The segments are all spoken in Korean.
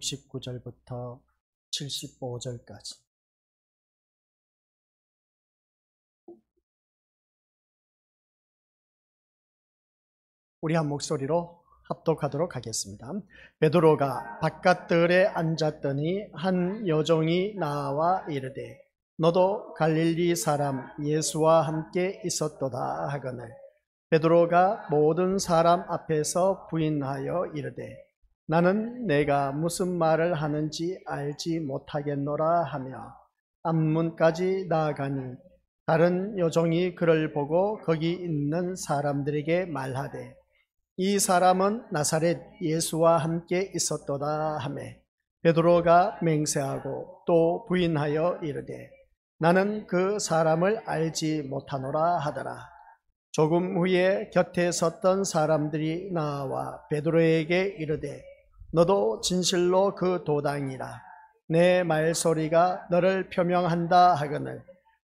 69절부터 75절까지. 우리 한 목소리로 합독하도록 하겠습니다. 베드로가 바깥들에 앉았더니 한 여종이 나와 이르되 너도 갈릴리 사람 예수와 함께 있었도다 하거늘 베드로가 모든 사람 앞에서 부인하여 이르되 나는 내가 무슨 말을 하는지 알지 못하겠노라 하며 앞문까지 나아가니 다른 여종이 그를 보고 거기 있는 사람들에게 말하되 이 사람은 나사렛 예수와 함께 있었도다 하매 베드로가 맹세하고 또 부인하여 이르되 나는 그 사람을 알지 못하노라 하더라. 조금 후에 곁에 섰던 사람들이 나와 베드로에게 이르되 너도 진실로 그 도당이라 내 말소리가 너를 표명한다 하거늘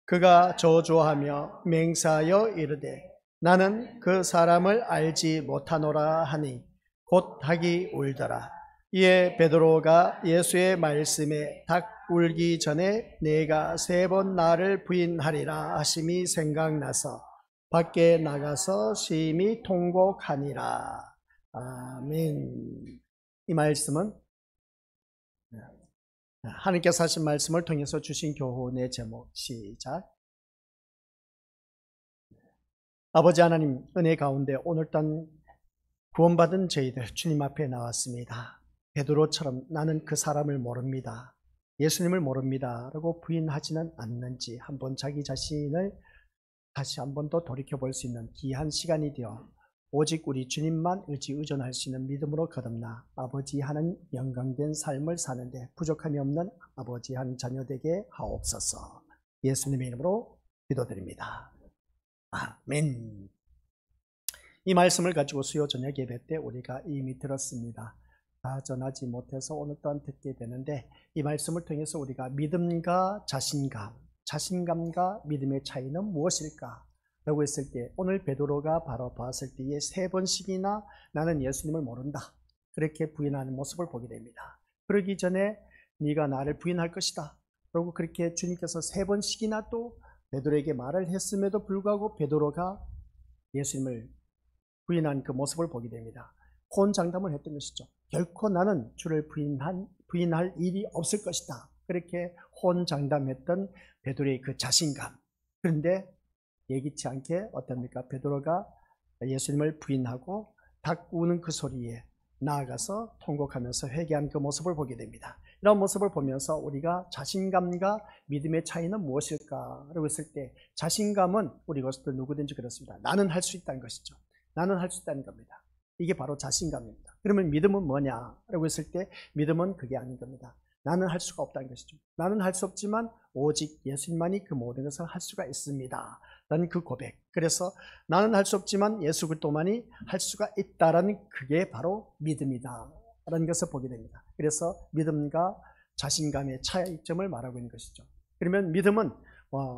그가 저주하며 맹세하여 이르되 나는 그 사람을 알지 못하노라 하니 곧 닭이 울더라. 이에 베드로가 예수의 말씀에 닭 울기 전에 내가 3번 나를 부인하리라 하심이 생각나서 밖에 나가서 심히 통곡하니라. 아멘. 이 말씀은 하나님께서 하신 말씀을 통해서 주신 교훈의 제목. 시작. 아버지 하나님, 은혜 가운데 오늘 단 구원받은 저희들 주님 앞에 나왔습니다. 베드로처럼 나는 그 사람을 모릅니다, 예수님을 모릅니다 라고 부인하지는 않는지 한번 자기 자신을 다시 한 번 더 돌이켜볼 수 있는 귀한 시간이 되어 오직 우리 주님만 의존할 수 있는 믿음으로 거듭나 아버지 하는 영광된 삶을 사는데 부족함이 없는 아버지 한 자녀 되게 하옵소서. 예수님의 이름으로 기도드립니다. 아멘. 이 말씀을 가지고 수요 저녁 예배 때 우리가 이미 들었습니다. 다 전하지 못해서 오늘 또한 듣게 되는데 이 말씀을 통해서 우리가 믿음과 자신감과 믿음의 차이는 무엇일까? 라고 했을 때 오늘 베드로가 바로 봤을 때에 3번씩이나 나는 예수님을 모른다 그렇게 부인하는 모습을 보게 됩니다. 그러기 전에 네가 나를 부인할 것이다 라고 그렇게 주님께서 3번씩이나 또 베드로에게 말을 했음에도 불구하고 베드로가 예수님을 부인한 그 모습을 보게 됩니다. 호언장담을 했던 것이죠. 결코 나는 주를 부인할 일이 없을 것이다. 그렇게 호언장담했던 베드로의 그 자신감. 그런데 예기치 않게 어떻습니까? 베드로가 예수님을 부인하고 닭 우는 그 소리에 나아가서 통곡하면서 회개한 그 모습을 보게 됩니다. 이런 모습을 보면서 우리가 자신감과 믿음의 차이는 무엇일까? 라고 했을 때 자신감은 우리 것도 누구든지 그렇습니다. 나는 할 수 있다는 것이죠. 나는 할 수 있다는 겁니다. 이게 바로 자신감입니다. 그러면 믿음은 뭐냐? 라고 했을 때 믿음은 그게 아닌 겁니다. 나는 할 수가 없다는 것이죠. 나는 할 수 없지만 오직 예수님만이 그 모든 것을 할 수가 있습니다 라는 그 고백. 그래서 나는 할 수 없지만 예수 그리스도만이 할 수가 있다라는 그게 바로 믿음이다 라는 것을 보게 됩니다. 그래서 믿음과 자신감의 차이점을 말하고 있는 것이죠. 그러면 믿음은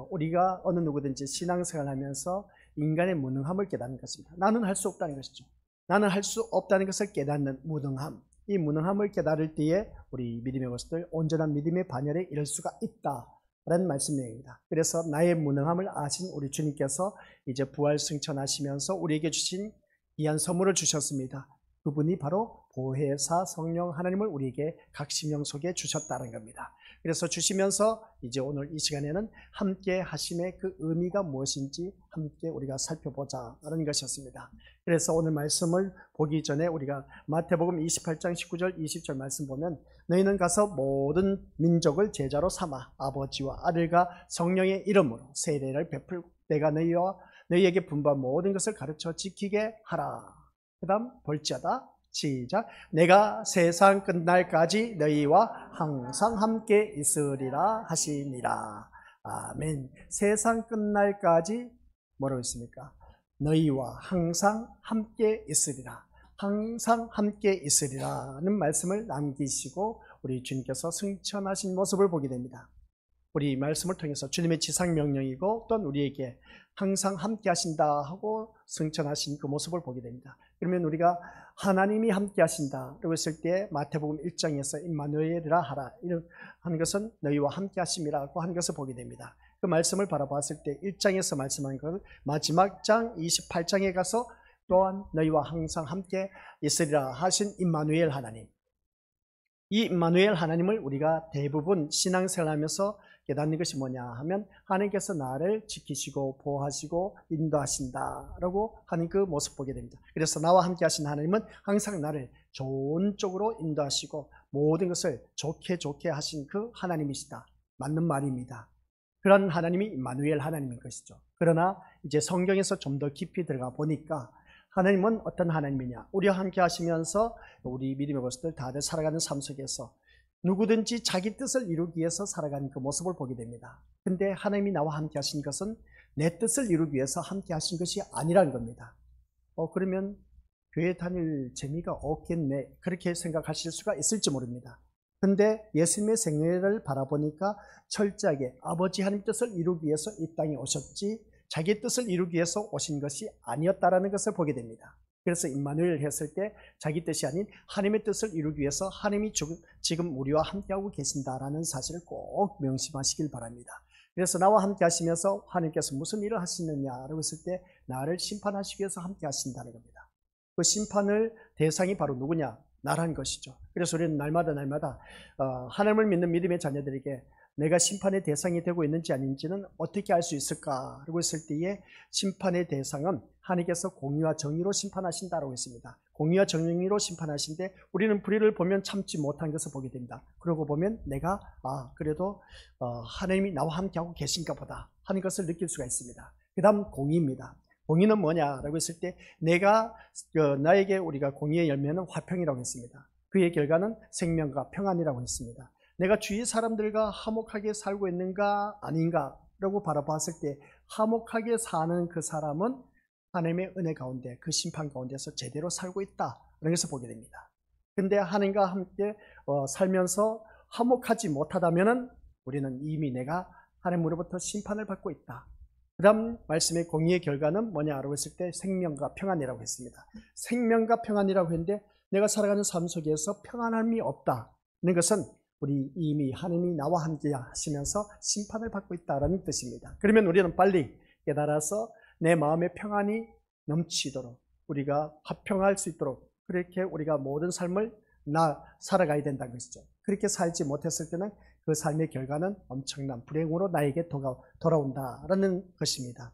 우리가 어느 누구든지 신앙생활을 하면서 인간의 무능함을 깨닫는 것입니다. 나는 할 수 없다는 것이죠. 나는 할 수 없다는 것을 깨닫는 무능함. 이 무능함을 깨달을 때에 우리 믿음의 것들 온전한 믿음의 반열에 이를 수가 있다라는 말씀 내용입니다. 그래서 나의 무능함을 아신 우리 주님께서 이제 부활 승천하시면서 우리에게 주신 귀한 선물을 주셨습니다. 그분이 바로 보혜사 성령 하나님을 우리에게 각 심령 속에 주셨다는 겁니다. 그래서 주시면서 이제 오늘 이 시간에는 함께 하심의 그 의미가 무엇인지 함께 우리가 살펴보자라는 것이었습니다. 그래서 오늘 말씀을 보기 전에 우리가 마태복음 28장 19절 20절 말씀 보면 너희는 가서 모든 민족을 제자로 삼아 아버지와 아들과 성령의 이름으로 세례를 베풀고 내가 너희에게 분부한 모든 것을 가르쳐 지키게 하라. 그 다음 볼지어다. 시작. 내가 세상 끝날까지 너희와 항상 함께 있으리라 하시니라. 아멘. 세상 끝날까지 뭐라고 했습니까? 너희와 항상 함께 있으리라. 항상 함께 있으리라는 말씀을 남기시고 우리 주님께서 승천하신 모습을 보게 됩니다. 우리 말씀을 통해서 주님의 지상명령이고 또한 우리에게 항상 함께 하신다 하고 승천하신 그 모습을 보게 됩니다. 그러면 우리가 하나님이 함께 하신다라고 했을 때 마태복음 1장에서 임마누엘이라 하라 하는 것은 너희와 함께 하심이라고 하는 것을 보게 됩니다. 그 말씀을 바라봤을 때 1장에서 말씀한 것을 마지막 장 28장에 가서 또한 너희와 항상 함께 있으리라 하신 임마누엘 하나님, 이 임마누엘 하나님을 우리가 대부분 신앙생활하면서 깨닫는 것이 뭐냐 하면 하나님께서 나를 지키시고 보호하시고 인도하신다라고 하는 그 모습 보게 됩니다. 그래서 나와 함께 하신 하나님은 항상 나를 좋은 쪽으로 인도하시고 모든 것을 좋게 하신 그 하나님이시다. 맞는 말입니다. 그런 하나님이 임마누엘 하나님인 것이죠. 그러나 이제 성경에서 좀 더 깊이 들어가 보니까 하나님은 어떤 하나님이냐, 우리와 함께 하시면서 우리 믿음의 모습들 다들 살아가는 삶 속에서 누구든지 자기 뜻을 이루기 위해서 살아가는 그 모습을 보게 됩니다. 근데 하나님이 나와 함께 하신 것은 내 뜻을 이루기 위해서 함께 하신 것이 아니라는 겁니다. 그러면 교회 다닐 재미가 없겠네, 그렇게 생각하실 수가 있을지 모릅니다. 근데 예수님의 생애를 바라보니까 철저하게 아버지 하나님 뜻을 이루기 위해서 이 땅에 오셨지 자기 뜻을 이루기 위해서 오신 것이 아니었다라는 것을 보게 됩니다. 그래서 임마누엘 했을 때 자기 뜻이 아닌 하나님의 뜻을 이루기 위해서 하나님이 지금 우리와 함께하고 계신다라는 사실을 꼭 명심하시길 바랍니다. 그래서 나와 함께 하시면서 하나님께서 무슨 일을 하시느냐라고 했을 때 나를 심판하시기 위해서 함께 하신다는 겁니다. 그 심판을 대상이 바로 누구냐? 나라는 것이죠. 그래서 우리는 날마다 하나님을 믿는 믿음의 자녀들에게 내가 심판의 대상이 되고 있는지 아닌지는 어떻게 알 수 있을까라고 했을 때에 심판의 대상은 하나님께서 공의와 정의로 심판하신다라고 했습니다. 공의와 정의로 심판하신데 우리는 불의를 보면 참지 못한 것을 보게 됩니다. 그러고 보면 내가 그래도 하나님이 나와 함께하고 계신가 보다 하는 것을 느낄 수가 있습니다. 그 다음 공의입니다. 공의는 뭐냐라고 했을 때 내가 나에게 우리가 공의의 열매는 화평이라고 했습니다. 그의 결과는 생명과 평안이라고 했습니다. 내가 주위 사람들과 화목하게 살고 있는가 아닌가라고 바라봤을 때 화목하게 사는 그 사람은 하나님의 은혜 가운데 그 심판 가운데서 제대로 살고 있다라는 것을 보게 됩니다. 근데 하나님과 함께 살면서 화목하지 못하다면은 우리는 이미 내가 하나님으로부터 심판을 받고 있다. 그 다음 말씀의 공의의 결과는 뭐냐라고 했을 때 생명과 평안이라고 했습니다. 생명과 평안이라고 했는데 내가 살아가는 삶 속에서 평안함이 없다는 것은 우리 이미 하나님이 나와 함께 하시면서 심판을 받고 있다는 뜻입니다. 그러면 우리는 빨리 깨달아서 내 마음의 평안이 넘치도록 우리가 화평할 수 있도록 그렇게 우리가 모든 삶을 살아가야 된다는 것이죠. 그렇게 살지 못했을 때는 그 삶의 결과는 엄청난 불행으로 나에게 돌아온다라는 것입니다.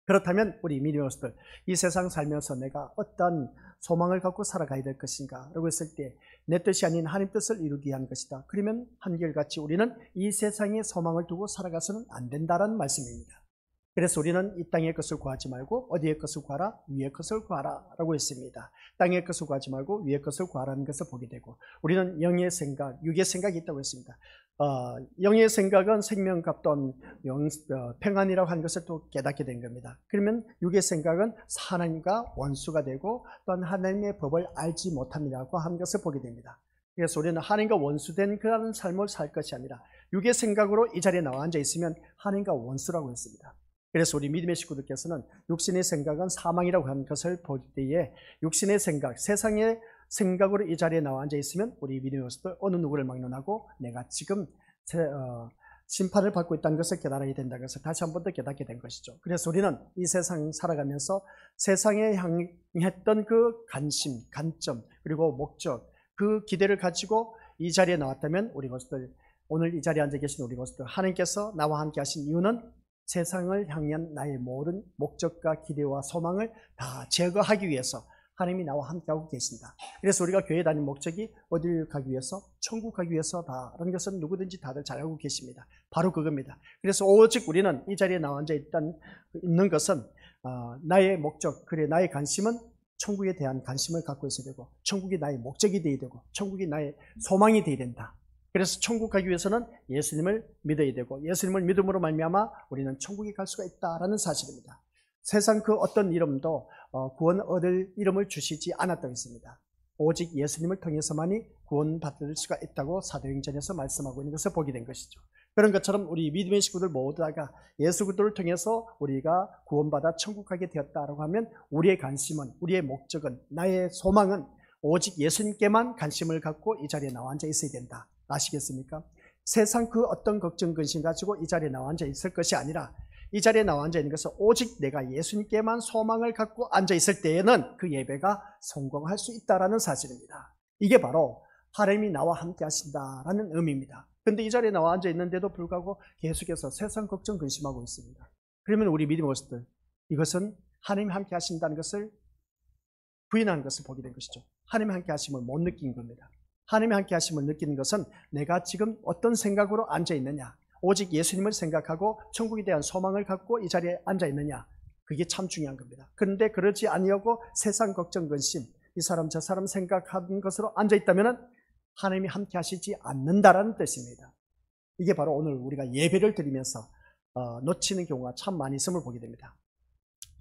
그렇다면 우리 믿음의 모습들, 이 세상 살면서 내가 어떤 소망을 갖고 살아가야 될 것인가 라고 했을 때 내 뜻이 아닌 하나님 뜻을 이루기 위한 것이다. 그러면 한결같이 우리는 이 세상에 소망을 두고 살아가서는 안 된다라는 말씀입니다. 그래서 우리는 이 땅의 것을 구하지 말고 어디의 것을 구하라? 위의 것을 구하라 라고 했습니다. 땅의 것을 구하지 말고 위의 것을 구하라는 것을 보게 되고 우리는 영의 생각, 육의 생각이 있다고 했습니다. 영의 생각은 생명값돈 평안이라고 하는 것을 또 깨닫게 된 겁니다. 그러면 육의 생각은 하나님과 원수가 되고 또한 하나님의 법을 알지 못함이라고 하는 것을 보게 됩니다. 그래서 우리는 하나님과 원수된 그런 삶을 살 것이 아니라 육의 생각으로 이 자리에 나와 앉아 있으면 하나님과 원수라고 했습니다. 그래서 우리 믿음의 식구들께서는 육신의 생각은 사망이라고 하는 것을 볼 때에 육신의 생각, 세상의 생각으로 이 자리에 나와 앉아 있으면 우리 믿음의 모습들 어느 누구를 막론하고 내가 지금 심판을 받고 있다는 것을 깨달아야 된다는 것을 다시 한 번 더 깨닫게 된 것이죠. 그래서 우리는 이 세상 살아가면서 세상에 향했던 그 관심, 관점, 그리고 목적, 그 기대를 가지고 이 자리에 나왔다면 우리 것들, 오늘 이 자리에 앉아 계신 우리 것들, 하나님께서 나와 함께 하신 이유는 세상을 향한 나의 모든 목적과 기대와 소망을 다 제거하기 위해서 하나님이 나와 함께하고 계신다. 그래서 우리가 교회 다니는 목적이 어디를 가기 위해서? 천국 가기 위해서다라는 것은 누구든지 다들 잘 알고 계십니다. 바로 그겁니다. 그래서 오직 우리는 이 자리에 나와 앉아 있는 것은 나의 목적, 그래 나의 관심은 천국에 대한 관심을 갖고 있어야 되고 천국이 나의 목적이 되어야 되고 천국이 나의 소망이 되어야 된다. 그래서 천국 가기 위해서는 예수님을 믿어야 되고 예수님을 믿음으로 말미암아 우리는 천국에 갈 수가 있다라는 사실입니다. 세상 그 어떤 이름도 구원 얻을 이름을 주시지 않았다고 했습니다. 오직 예수님을 통해서만이 구원받을 수가 있다고 사도행전에서 말씀하고 있는 것을 보게 된 것이죠. 그런 것처럼 우리 믿음의 식구들 모두가 예수 그리스도를 통해서 우리가 구원받아 천국 가게 되었다라고 하면 우리의 관심은, 우리의 목적은, 나의 소망은 오직 예수님께만 관심을 갖고 이 자리에 나와 앉아 있어야 된다. 아시겠습니까? 세상 그 어떤 걱정, 근심 가지고 이 자리에 나와 앉아 있을 것이 아니라 이 자리에 나와 앉아 있는 것은 오직 내가 예수님께만 소망을 갖고 앉아 있을 때에는 그 예배가 성공할 수 있다라는 사실입니다. 이게 바로 하나님이 나와 함께 하신다라는 의미입니다. 그런데 이 자리에 나와 앉아 있는데도 불구하고 계속해서 세상 걱정, 근심하고 있습니다. 그러면 우리 믿음의 것들, 이것은 하나님이 함께 하신다는 것을 부인하는 것을 보게 된 것이죠. 하나님이 함께 하심을 못 느낀 겁니다. 하나님이 함께 하심을 느끼는 것은 내가 지금 어떤 생각으로 앉아 있느냐, 오직 예수님을 생각하고 천국에 대한 소망을 갖고 이 자리에 앉아 있느냐, 그게 참 중요한 겁니다. 그런데 그러지 아니하고 세상 걱정, 근심, 이 사람 저 사람 생각하는 것으로 앉아 있다면 하나님이 함께 하시지 않는다라는 뜻입니다. 이게 바로 오늘 우리가 예배를 드리면서 놓치는 경우가 참 많이 있음을 보게 됩니다.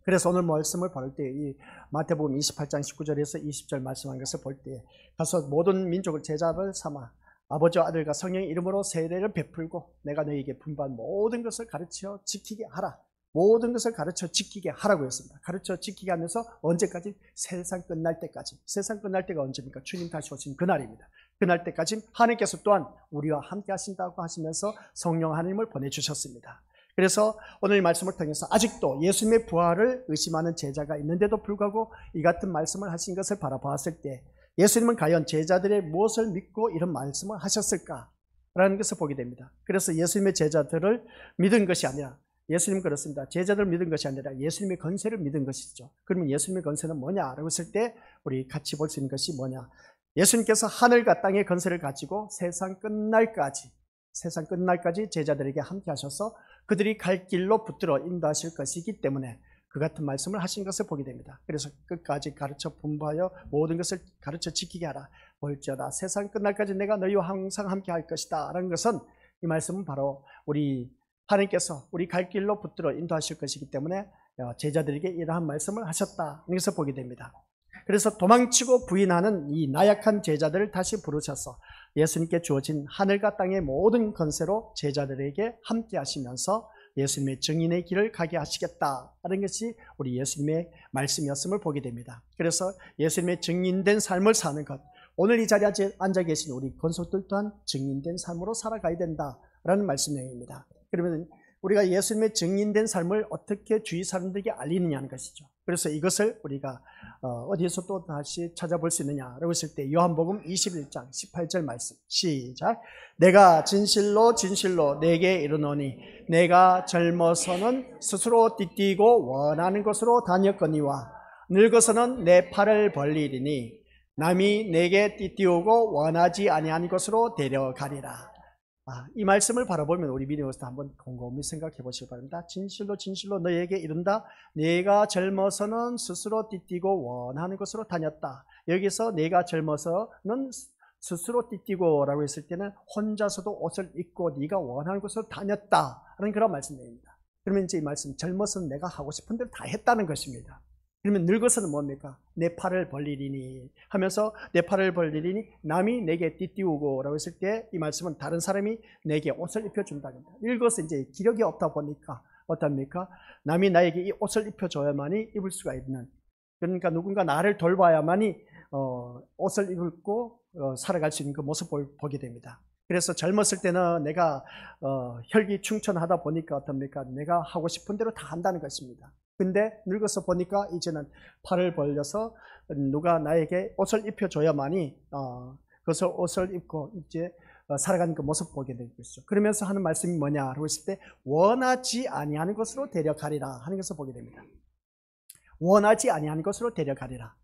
그래서 오늘 말씀을 볼 때 이 마태복음 28장 19절에서 20절 말씀한 것을 볼 때, 가서 모든 민족을 제자를 삼아 아버지와 아들과 성령의 이름으로 세례를 베풀고 내가 너희에게 분부한 모든 것을 가르쳐 지키게 하라. 모든 것을 가르쳐 지키게 하라고 했습니다. 가르쳐 지키게 하면서 언제까지? 세상 끝날 때까지. 세상 끝날 때가 언제입니까? 주님 다시 오신 그날입니다. 그날 때까지 하나님께서 또한 우리와 함께 하신다고 하시면서 성령 하나님을 보내주셨습니다. 그래서 오늘 이 말씀을 통해서 아직도 예수님의 부활을 의심하는 제자가 있는데도 불구하고 이 같은 말씀을 하신 것을 바라보았을 때 예수님은 과연 제자들의 무엇을 믿고 이런 말씀을 하셨을까라는 것을 보게 됩니다. 그래서 예수님의 제자들을 믿은 것이 아니라, 예수님 그렇습니다. 제자들을 믿은 것이 아니라 예수님의 권세를 믿은 것이죠. 그러면 예수님의 권세는 뭐냐라고 했을 때 우리 같이 볼 수 있는 것이 뭐냐? 예수님께서 하늘과 땅의 권세를 가지고 세상 끝날까지 제자들에게 함께 하셔서 그들이 갈 길로 붙들어 인도하실 것이기 때문에 그 같은 말씀을 하신 것을 보게 됩니다. 그래서 끝까지 가르쳐 분부하여 모든 것을 가르쳐 지키게 하라. 볼지어다 세상 끝날까지 내가 너희와 항상 함께 할 것이다 라는 것은, 이 말씀은 바로 우리 하나님께서 우리 갈 길로 붙들어 인도하실 것이기 때문에 제자들에게 이러한 말씀을 하셨다는 것을 보게 됩니다. 그래서 도망치고 부인하는 이 나약한 제자들을 다시 부르셔서 예수님께 주어진 하늘과 땅의 모든 권세로 제자들에게 함께 하시면서 예수님의 증인의 길을 가게 하시겠다는 것이 우리 예수님의 말씀이었음을 보게 됩니다. 그래서 예수님의 증인된 삶을 사는 것, 오늘 이 자리에 앉아 계신 우리 권속들 또한 증인된 삶으로 살아가야 된다라는 말씀 내용입니다. 그러면 우리가 예수님의 증인된 삶을 어떻게 주위 사람들에게 알리느냐는 것이죠. 그래서 이것을 우리가 어디에서 또 다시 찾아볼 수 있느냐라고 했을 때 요한복음 21장 18절 말씀 시작. 내가 진실로 진실로 내게 이르노니 내가 젊어서는 스스로 띠띠고 원하는 곳으로 다녔거니와 늙어서는 내 팔을 벌리리니 남이 내게 띠띠우고 원하지 아니한 곳으로 데려가리라. 이 말씀을 바라보면 우리 믿음으로서 한번 곰곰이 생각해 보시기 바랍니다. 진실로 진실로 너에게 이른다. 내가 젊어서는 스스로 띠띠고 원하는 곳으로 다녔다. 여기서 내가 젊어서는 스스로 띠띠고 라고 했을 때는 혼자서도 옷을 입고 네가 원하는 곳으로 다녔다라는 그런 말씀입니다. 그러면 이제 이 말씀, 젊어서는 내가 하고 싶은 대로 다 했다는 것입니다. 그러면 늙어서는 뭡니까? 내 팔을 벌리리니 하면서 내 팔을 벌리리니 남이 내게 띠띠우고 라고 했을 때 이 말씀은 다른 사람이 내게 옷을 입혀준다는 겁니다. 늙어서 이제 기력이 없다 보니까 어떻습니까? 남이 나에게 이 옷을 입혀줘야만이 입을 수가 있는, 그러니까 누군가 나를 돌봐야만이 옷을 입고 살아갈 수 있는 그 모습을 보게 됩니다. 그래서 젊었을 때는 내가 혈기 충천하다 보니까 어떻습니까? 내가 하고 싶은 대로 다 한다는 것입니다. 근데 늙어서 보니까 이제는 팔을 벌려서 누가 나에게 옷을 입혀줘야만이 그것을 옷을 입고 이제 살아가는 그 모습 보게 되는 것이죠. 그러면서 하는 말씀이 뭐냐라고 했을 때 원하지 아니하는 것으로 데려가리라 하는 것을 보게 됩니다. 원하지 아니하는 것으로 데려가리라.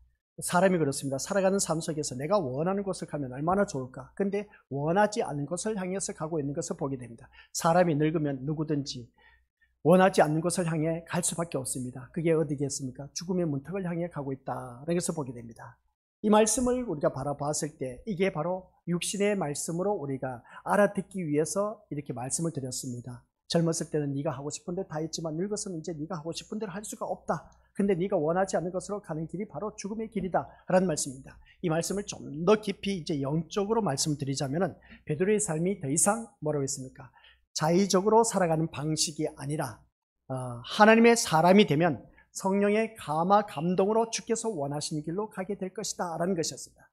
사람이 그렇습니다. 살아가는 삶 속에서 내가 원하는 곳을 가면 얼마나 좋을까. 근데 원하지 않는 곳을 향해서 가고 있는 것을 보게 됩니다. 사람이 늙으면 누구든지 원하지 않는 곳을 향해 갈 수밖에 없습니다. 그게 어디겠습니까? 죽음의 문턱을 향해 가고 있다는 것을 보게 됩니다. 이 말씀을 우리가 바라봤을 때 이게 바로 육신의 말씀으로 우리가 알아듣기 위해서 이렇게 말씀을 드렸습니다. 젊었을 때는 네가 하고 싶은 대로 다 했지만 늙어서는 이제 네가 하고 싶은 대로 할 수가 없다. 근데 네가 원하지 않는 것으로 가는 길이 바로 죽음의 길이다 라는 말씀입니다. 이 말씀을 좀 더 깊이 이제 영적으로 말씀드리자면은 베드로의 삶이 더 이상 뭐라고 했습니까? 자의적으로 살아가는 방식이 아니라 하나님의 사람이 되면 성령의 감화 감동으로 주께서 원하시는 길로 가게 될 것이다 라는 것이었습니다.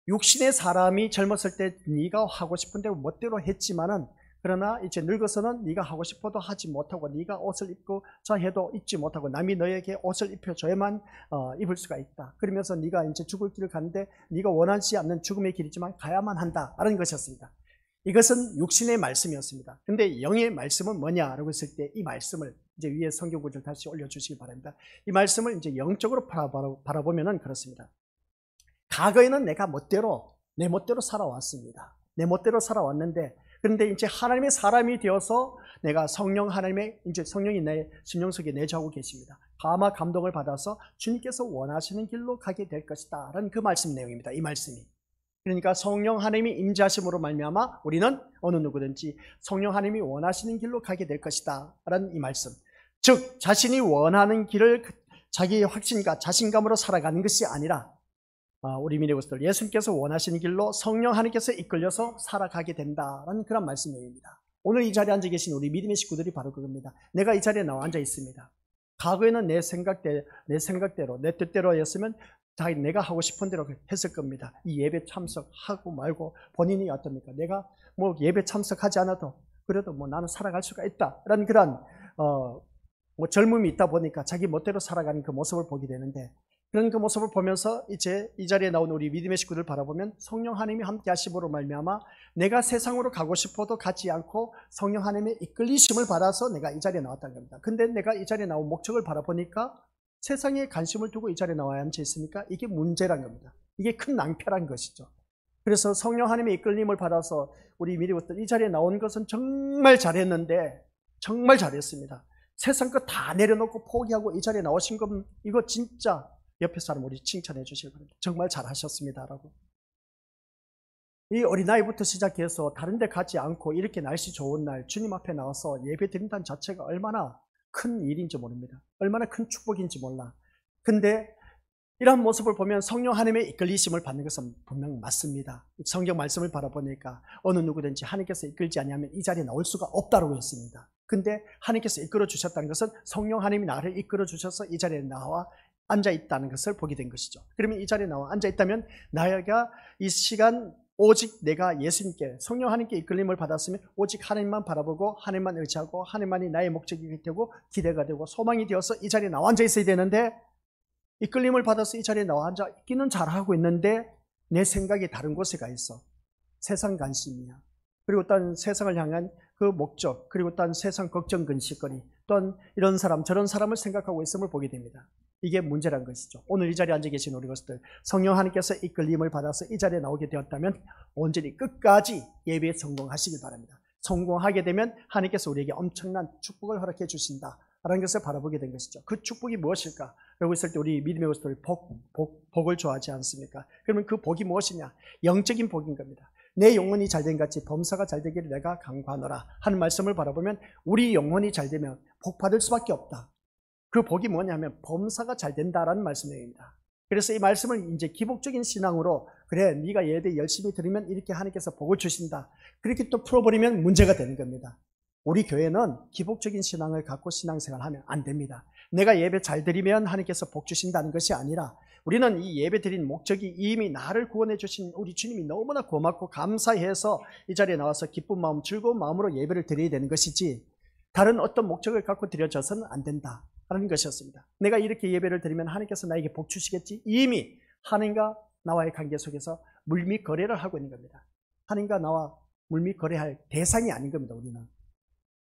육신의 사람이 젊었을 때 네가 하고 싶은데 멋대로 했지만은, 그러나 이제 늙어서는 네가 하고 싶어도 하지 못하고, 네가 옷을 입고자 해도 입지 못하고, 남이 너에게 옷을 입혀줘야만 입을 수가 있다. 그러면서 네가 이제 죽을 길을 가는데 네가 원하지 않는 죽음의 길이지만 가야만 한다라는 것이었습니다. 이것은 육신의 말씀이었습니다. 근데 영의 말씀은 뭐냐라고 했을 때, 이 말씀을 이제 위에 성경 구절 다시 올려주시기 바랍니다. 이 말씀을 이제 영적으로 바라보면은 그렇습니다. 과거에는 내가 내 멋대로 살아왔습니다. 내 멋대로 살아왔는데, 그런데 이제 하나님의 사람이 되어서 내가 이제 성령이 내 심령 속에 내주하고 계십니다. 감화 감동을 받아서 주님께서 원하시는 길로 가게 될 것이다 라는 그 말씀 내용입니다. 이 말씀이. 그러니까 성령 하나님이 임재하심으로 말미암아 우리는 어느 누구든지 성령 하나님이 원하시는 길로 가게 될 것이다 라는 이 말씀. 즉 자신이 원하는 길을 자기의 확신과 자신감으로 살아가는 것이 아니라, 우리 믿음의 것들, 예수님께서 원하시는 길로 성령 하나님께서 이끌려서 살아가게 된다라는 그런 말씀입니다. 오늘 이 자리에 앉아 계신 우리 믿음의 식구들이 바로 그겁니다. 내가 이 자리에 나와 앉아 있습니다. 과거에는 내 생각대로, 내 뜻대로였으면 내가 하고 싶은 대로 했을 겁니다. 이 예배 참석하고 말고 본인이 어떻습니까? 내가 뭐 예배 참석하지 않아도 그래도 뭐 나는 살아갈 수가 있다라는 그런 뭐 젊음이 있다 보니까 자기 멋대로 살아가는 그 모습을 보게 되는데, 그런 그 모습을 보면서 이제 이 자리에 나온 우리 믿음의 식구들 바라보면 성령 하나님이 함께 하심으로 말미암아 내가 세상으로 가고 싶어도 가지 않고 성령 하나님의 이끌리심을 받아서 내가 이 자리에 나왔다는 겁니다. 근데 내가 이 자리에 나온 목적을 바라보니까 세상에 관심을 두고 이 자리에 나와야 앉아 있으니까 이게 문제란 겁니다. 이게 큰 낭패란 것이죠. 그래서 성령 하나님의 이끌림을 받아서 우리 믿음의 것들 이 자리에 나온 것은 정말 잘했는데, 정말 잘했습니다. 세상 것 다 내려놓고 포기하고 이 자리에 나오신 건 이거 진짜 옆에 사람 우리 칭찬해 주시기 바랍니다. 정말 잘하셨습니다라고. 이 어린아이부터 시작해서 다른 데 가지 않고 이렇게 날씨 좋은 날 주님 앞에 나와서 예배 드린다는 자체가 얼마나 큰 일인지 모릅니다. 얼마나 큰 축복인지 몰라. 근데 이런 모습을 보면 성령 하나님의 이끌리심을 받는 것은 분명 맞습니다. 성경 말씀을 바라보니까 어느 누구든지 하나님께서 이끌지 아니하면 이 자리에 나올 수가 없다고 했습니다. 근데 하나님께서 이끌어 주셨다는 것은 성령 하나님이 나를 이끌어 주셔서 이 자리에 나와 앉아 있다는 것을 보게 된 것이죠. 그러면 이 자리에 나와 앉아 있다면 나가 이 시간 오직 내가 예수님께, 성령 하나님께 이끌림을 받았으면 오직 하나님만 바라보고 하나님만 의지하고 하나님만이 나의 목적이 되고 기대가 되고 소망이 되어서 이 자리에 나와 앉아 있어야 되는데, 이끌림을 받아서 이 자리에 나와 앉아 있기는 잘하고 있는데 내 생각이 다른 곳에 가 있어. 세상 관심이야. 그리고 또한 세상을 향한 그 목적, 그리고 또한 세상 걱정 근심거리, 또한 이런 사람 저런 사람을 생각하고 있음을 보게 됩니다. 이게 문제란 것이죠. 오늘 이 자리에 앉아 계신 우리 것들, 성령 하나님께서 이끌림을 받아서 이 자리에 나오게 되었다면 온전히 끝까지 예배에 성공하시길 바랍니다. 성공하게 되면 하나님께서 우리에게 엄청난 축복을 허락해 주신다 라는 것을 바라보게 된 것이죠. 그 축복이 무엇일까? 라고 했을 때 우리 믿음의 것들 복을 좋아하지 않습니까? 그러면 그 복이 무엇이냐? 영적인 복인 겁니다. 내 영혼이 잘된 같이 범사가 잘되기를 내가 간구하노라 하는 말씀을 바라보면 우리 영혼이 잘되면 복 받을 수밖에 없다. 그 복이 뭐냐면 범사가 잘된다라는 말씀입니다. 그래서 이 말씀을 이제 기복적인 신앙으로, 그래 네가 예배 열심히 드리면 이렇게 하나님께서 복을 주신다, 그렇게 또 풀어버리면 문제가 되는 겁니다. 우리 교회는 기복적인 신앙을 갖고 신앙생활하면 안 됩니다. 내가 예배 잘 드리면 하나님께서 복 주신다는 것이 아니라, 우리는 이 예배 드린 목적이 이미 나를 구원해 주신 우리 주님이 너무나 고맙고 감사해서 이 자리에 나와서 기쁜 마음, 즐거운 마음으로 예배를 드려야 되는 것이지, 다른 어떤 목적을 갖고 드려져서는 안 된다 하는 것이었습니다. 내가 이렇게 예배를 드리면 하나님께서 나에게 복 주시겠지, 이미 하나님과 나와의 관계 속에서 물밑 거래를 하고 있는 겁니다. 하나님과 나와 물밑 거래할 대상이 아닌 겁니다. 우리는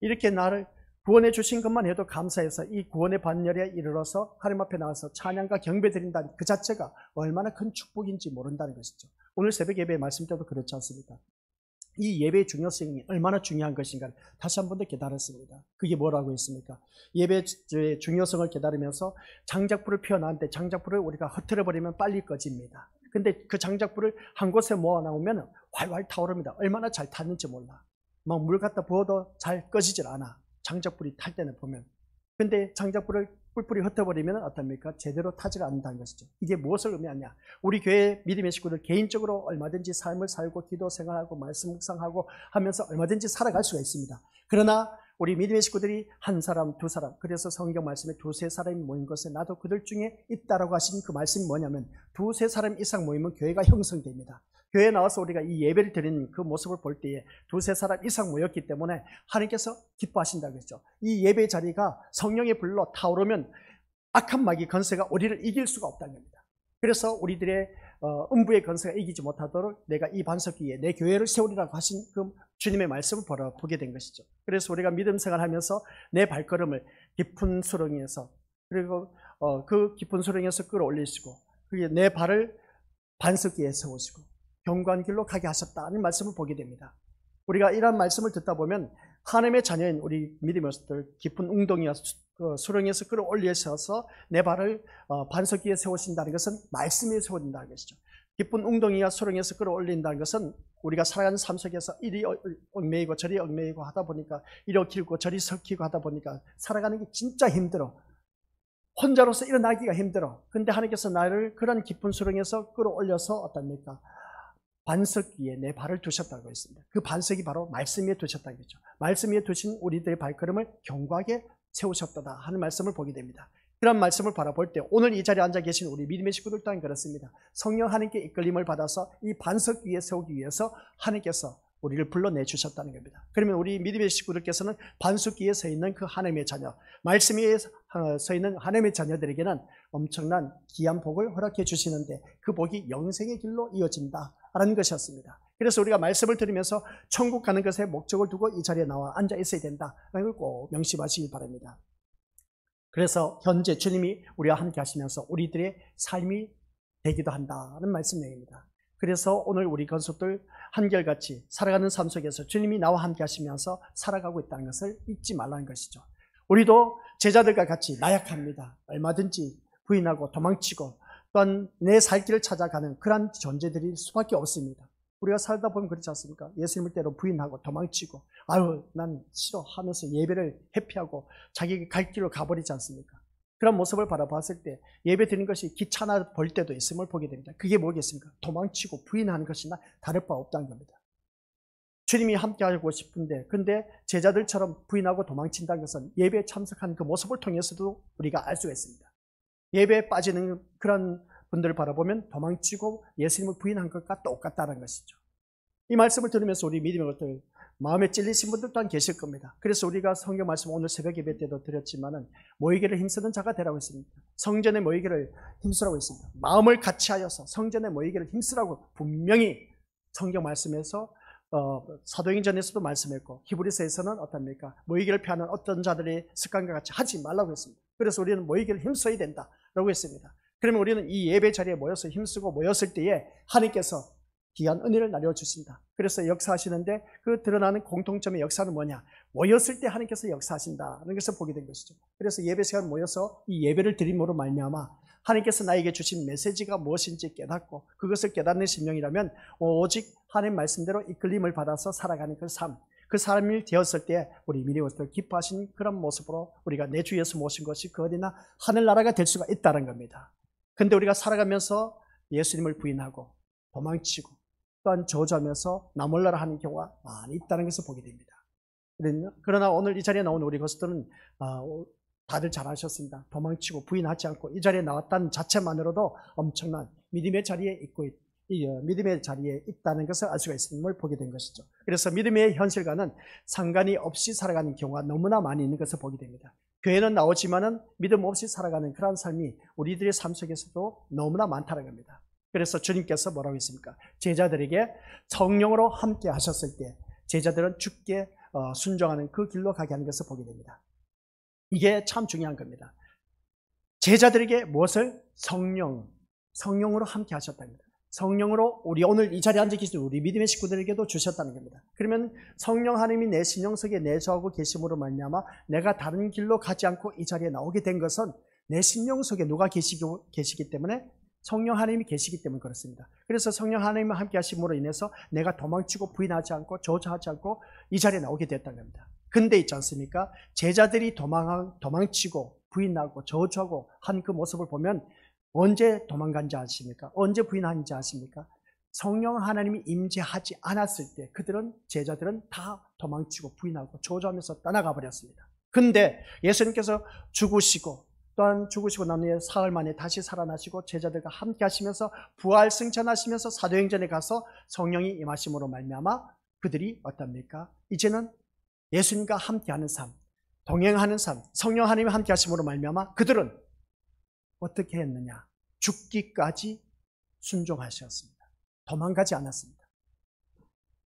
이렇게 나를 구원해 주신 것만 해도 감사해서 이 구원의 반열에 이르러서 하나님 앞에 나와서 찬양과 경배 드린다는 그 자체가 얼마나 큰 축복인지 모른다는 것이죠. 오늘 새벽 예배 말씀 때도 그렇지 않습니까? 이 예배의 중요성이 얼마나 중요한 것인가 다시 한 번 더 깨달았습니다. 그게 뭐라고 했습니까? 예배의 중요성을 깨달으면서 장작불을 피워놨는데 장작불을 우리가 흩어버리면 빨리 꺼집니다. 근데 그 장작불을 한 곳에 모아놓으면 활활 타오릅니다. 얼마나 잘 탔는지 몰라. 막 물 갖다 부어도 잘 꺼지질 않아. 장작불이 탈 때는 보면. 근데 장작불을 뿔뿔이 흩어버리면 어떻습니까? 제대로 타지를 않는다는 것이죠. 이게 무엇을 의미하냐? 우리 교회 믿음의 식구들 개인적으로 얼마든지 삶을 살고 기도 생활하고 말씀 묵상하고 하면서 얼마든지 살아갈 수가 있습니다. 그러나 우리 믿음의 식구들이 한 사람, 두 사람, 그래서 성경 말씀에 두세 사람이 모인 것에 나도 그들 중에 있다라고 하신 그 말씀이 뭐냐면 두세 사람 이상 모이면 교회가 형성됩니다. 교회에 나와서 우리가 이 예배를 드리는 그 모습을 볼 때에 두세 사람 이상 모였기 때문에 하나님께서 기뻐하신다고 했죠. 이 예배 자리가 성령의 불로 타오르면 악한 마귀 건세가 우리를 이길 수가 없다는 겁니다. 그래서 우리들의 음부의 건세가 이기지 못하도록 내가 이 반석 위에 내 교회를 세우리라고 하신 그 주님의 말씀을 보게 된 것이죠. 그래서 우리가 믿음 생활하면서 내 발걸음을 깊은 수렁에서 그리고 그 깊은 수렁에서 끌어올리시고 그게 내 발을 반석 위에 세우시고 경고한 길로 가게 하셨다는 말씀을 보게 됩니다. 우리가 이런 말씀을 듣다 보면 하나님의 자녀인 우리 믿음의 것들 깊은 웅덩이와 수렁에서 끌어올리셔서 내 발을 반석 위에 세우신다는 것은 말씀 위에 세워진다는 것이죠. 깊은 웅덩이와 수렁에서 끌어올린다는 것은 우리가 살아가는 삶 속에서 이리 얽매이고 저리 얽매이고 하다 보니까 이리 얽히고 저리 섞이고 하다 보니까 살아가는 게 진짜 힘들어. 혼자로서 일어나기가 힘들어. 근데 하나님께서 나를 그런 깊은 수렁에서 끌어올려서 어떻습니까? 반석 위에 내 발을 두셨다고 했습니다. 그 반석이 바로 말씀 위에 두셨다는 거죠. 말씀 위에 두신 우리들의 발걸음을 견고하게 세우셨다 하는 말씀을 보게 됩니다. 그런 말씀을 바라볼 때 오늘 이 자리에 앉아 계신 우리 믿음의 식구들 또한 그렇습니다. 성령 하나님께 이끌림을 받아서 이 반석 위에 세우기 위해서 하나님께서 우리를 불러내 주셨다는 겁니다. 그러면 우리 믿음의 식구들께서는 반석 위에 서 있는 그 하나님의 자녀, 말씀 위에 서 있는 하나님의 자녀들에게는 엄청난 귀한 복을 허락해 주시는데 그 복이 영생의 길로 이어진다라는 것이었습니다. 그래서 우리가 말씀을 들으면서 천국 가는 것에 목적을 두고 이 자리에 나와 앉아 있어야 된다라는 걸 꼭 명심하시길 바랍니다. 그래서 현재 주님이 우리와 함께 하시면서 우리들의 삶이 되기도 한다는 말씀 내용입니다. 그래서 오늘 우리 건속들 한결같이 살아가는 삶 속에서 주님이 나와 함께 하시면서 살아가고 있다는 것을 잊지 말라는 것이죠. 우리도 제자들과 같이 나약합니다. 얼마든지 부인하고 도망치고 또한 내 살 길을 찾아가는 그런 존재들일 수밖에 없습니다. 우리가 살다 보면 그렇지 않습니까? 예수님을 때로 부인하고 도망치고 아유 난 싫어 하면서 예배를 회피하고 자기 갈 길로 가버리지 않습니까? 그런 모습을 바라봤을 때 예배 드리는 것이 귀찮아 볼 때도 있음을 보게 됩니다. 그게 뭐겠습니까? 도망치고 부인하는 것이나 다를 바 없다는 겁니다. 주님이 함께하고 싶은데 근데 제자들처럼 부인하고 도망친다는 것은 예배에 참석하는 그 모습을 통해서도 우리가 알 수가 있습니다. 예배에 빠지는 그런 분들을 바라보면 도망치고 예수님을 부인한 것과 똑같다는 것이죠. 이 말씀을 들으면서 우리 믿음의 것들 마음에 찔리신 분들 또한 계실 겁니다. 그래서 우리가 성경 말씀 오늘 새벽 예배 때도 드렸지만은 모이기를 힘쓰는 자가 되라고 했습니다. 성전에 모이기를 힘쓰라고 했습니다. 마음을 같이하여서 성전에 모이기를 힘쓰라고 분명히 성경 말씀에서 사도행전에서도 말씀했고 히브리서에서는 어떻습니까? 모이기를 피하는 어떤 자들의 습관과 같이 하지 말라고 했습니다. 그래서 우리는 모이기를 힘써야 된다라고 했습니다. 그러면 우리는 이 예배 자리에 모여서 힘쓰고 모였을 때에 하나님께서 귀한 은혜를 나눠주신다. 그래서 역사하시는데 그 드러나는 공통점의 역사는 뭐냐? 모였을 때 하나님께서 역사하신다는 것을 보게 된 것이죠. 그래서 예배 시간 모여서 이 예배를 드림으로 말미암아 하나님께서 나에게 주신 메시지가 무엇인지 깨닫고 그것을 깨닫는 심령이라면 오직 하나님 말씀대로 이끌림을 받아서 살아가는 그 삶, 그 삶이 되었을 때 우리 믿음으로서 기뻐하시는 그런 모습으로 우리가 내 주 예수 모신 것이 그 어디나 하늘나라가 될 수가 있다는 겁니다. 근데 우리가 살아가면서 예수님을 부인하고 도망치고 또한 저주하면서 나 몰라라 하는 경우가 많이 있다는 것을 보게 됩니다. 그러나 오늘 이 자리에 나온 우리 것들은 다들 잘 아셨습니다. 도망치고 부인하지 않고 이 자리에 나왔다는 자체만으로도 엄청난 믿음의 자리에 믿음의 자리에 있다는 것을 알 수가 있음을 보게 된 것이죠. 그래서 믿음의 현실과는 상관이 없이 살아가는 경우가 너무나 많이 있는 것을 보게 됩니다. 교회는 나오지만은 믿음 없이 살아가는 그런 삶이 우리들의 삶 속에서도 너무나 많다는 겁니다. 그래서 주님께서 뭐라고 했습니까? 제자들에게 성령으로 함께 하셨을 때 제자들은 주께 순종하는 그 길로 가게 하는 것을 보게 됩니다. 이게 참 중요한 겁니다. 제자들에게 무엇을? 성령으로 함께 하셨다는 겁니다. 성령으로 우리 오늘 이 자리에 앉아 계신 우리 믿음의 식구들에게도 주셨다는 겁니다. 그러면 성령 하나님이 내 심령 속에 내주하고 계심으로 말미암아 내가 다른 길로 가지 않고 이 자리에 나오게 된 것은 내 심령 속에 누가 계시기 때문에 성령 하나님이 계시기 때문에 그렇습니다. 그래서 성령 하나님과 함께 하심으로 인해서 내가 도망치고 부인하지 않고 저주하지 않고 이 자리에 나오게 됐다는 겁니다. 근데 있지 않습니까? 제자들이 도망치고 부인하고 저주하고 한 그 모습을 보면 언제 도망간지 아십니까? 언제 부인하는지 아십니까? 성령 하나님이 임재하지 않았을 때 그들은, 제자들은 다 도망치고 부인하고 저주하면서 떠나가 버렸습니다. 근데 예수님께서 죽으시고 또한 죽으시고 난 후에 사흘 만에 다시 살아나시고 제자들과 함께 하시면서 부활 승천하시면서 사도행전에 가서 성령이 임하심으로 말미암아 그들이 어떻습니까? 이제는 예수님과 함께하는 삶, 동행하는 삶, 성령 하나님이 함께 하심으로 말미암아 그들은 어떻게 했느냐? 죽기까지 순종하셨습니다. 도망가지 않았습니다.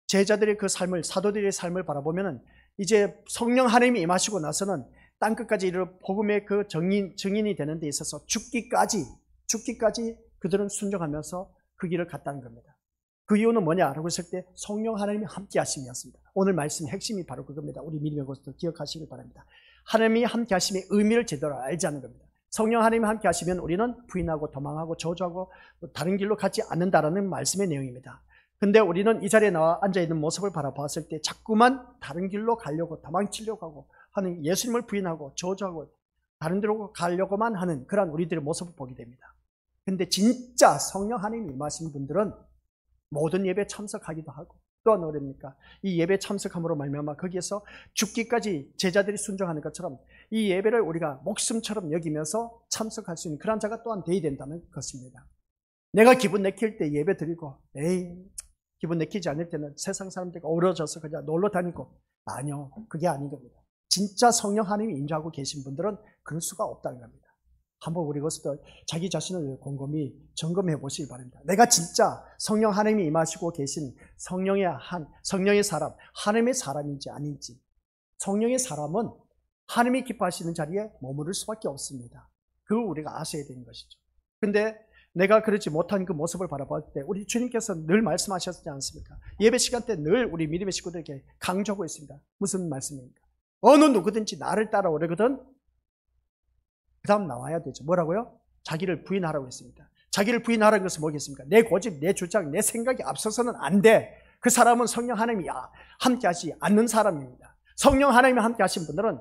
제자들의 그 삶을, 사도들의 삶을 바라보면 이제 성령 하나님이 임하시고 나서는 땅끝까지 이르러 복음의 그 증인이 되는 데 있어서 죽기까지 그들은 순종하면서 그 길을 갔다는 겁니다. 그 이유는 뭐냐라고 했을 때 성령 하나님이 함께 하심이었습니다. 오늘 말씀 핵심이 바로 그겁니다. 우리 믿음의 것을 기억하시길 바랍니다. 하나님이 함께 하심의 의미를 제대로 알지 않는 겁니다. 성령 하나님이 함께 하시면 우리는 부인하고 도망하고 저주하고 다른 길로 가지 않는다라는 말씀의 내용입니다. 근데 우리는 이 자리에 나와 앉아있는 모습을 바라봤을 때 자꾸만 다른 길로 가려고 도망치려고 하고 하는, 예수님을 부인하고 저주하고 다른 데로 가려고만 하는 그런 우리들의 모습을 보게 됩니다. 근데 진짜 성령 하나님이 임하신 분들은 모든 예배에 참석하기도 하고 또한 어렵니까? 이 예배에 참석함으로 말미암아 거기에서 죽기까지 제자들이 순종하는 것처럼 이 예배를 우리가 목숨처럼 여기면서 참석할 수 있는 그런 자가 또한 되어야 된다는 것입니다. 내가 기분 내킬 때 예배 드리고 기분 내키지 않을 때는 세상 사람들과 어우러져서 그냥 놀러 다니고, 아니요, 그게 아닌 겁니다. 진짜 성령 하나님이 임재하고 계신 분들은 그럴 수가 없다는 겁니다. 한번 우리 것도 자기 자신을 곰곰이 점검해 보시기 바랍니다. 내가 진짜 성령 하나님이 임하시고 계신 성령의 사람, 하나님의 사람인지 아닌지. 성령의 사람은 하나님이 기뻐하시는 자리에 머무를 수밖에 없습니다. 그걸 우리가 아셔야 되는 것이죠. 근데 내가 그렇지 못한 그 모습을 바라볼 때 우리 주님께서 늘 말씀하셨지 않습니까? 예배 시간 때 늘 우리 믿음의 식구들에게 강조하고 있습니다. 무슨 말씀입니까? 어느 누구든지 나를 따라오려거든 그 다음 나와야 되죠. 뭐라고요? 자기를 부인하라고 했습니다. 자기를 부인하라는 것은 뭐겠습니까? 내 고집, 내 주장, 내 생각이 앞서서는 안 돼. 그 사람은 성령 하나님이 함께 하지 않는 사람입니다. 성령 하나님이 함께 하신 분들은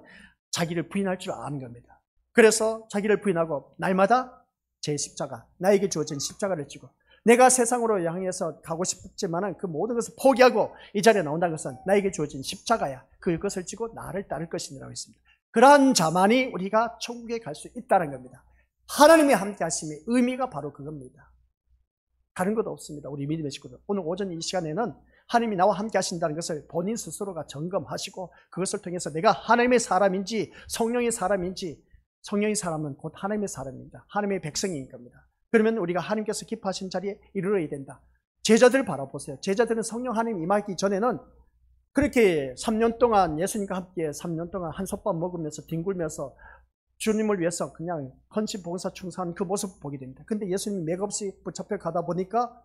자기를 부인할 줄 아는 겁니다. 그래서 자기를 부인하고 날마다 제 십자가, 나에게 주어진 십자가를 지고 내가 세상으로 향해서 가고 싶지만 그 모든 것을 포기하고 이 자리에 나온다는 것은 나에게 주어진 십자가야. 그것을 지고 나를 따를 것이라고 했습니다. 그러한 자만이 우리가 천국에 갈 수 있다는 겁니다. 하나님이 함께 하심의 의미가 바로 그겁니다. 다른 것도 없습니다. 우리 믿음의 식구들, 오늘 오전 이 시간에는 하나님이 나와 함께 하신다는 것을 본인 스스로가 점검하시고 그것을 통해서 내가 하나님의 사람인지 성령의 사람인지, 성령의 사람은 곧 하나님의 사람입니다. 하나님의 백성인 겁니다. 그러면 우리가 하나님께서 기뻐하신 자리에 이르러야 된다. 제자들 바라보세요. 제자들은 성령 하나님 임하기 전에는 그렇게 3년 동안 예수님과 함께 3년 동안 한솥밥 먹으면서 뒹굴면서 주님을 위해서 그냥 헌신, 봉사, 충성한 그 모습을 보게 됩니다. 근데 예수님 맥없이 붙잡혀 가다 보니까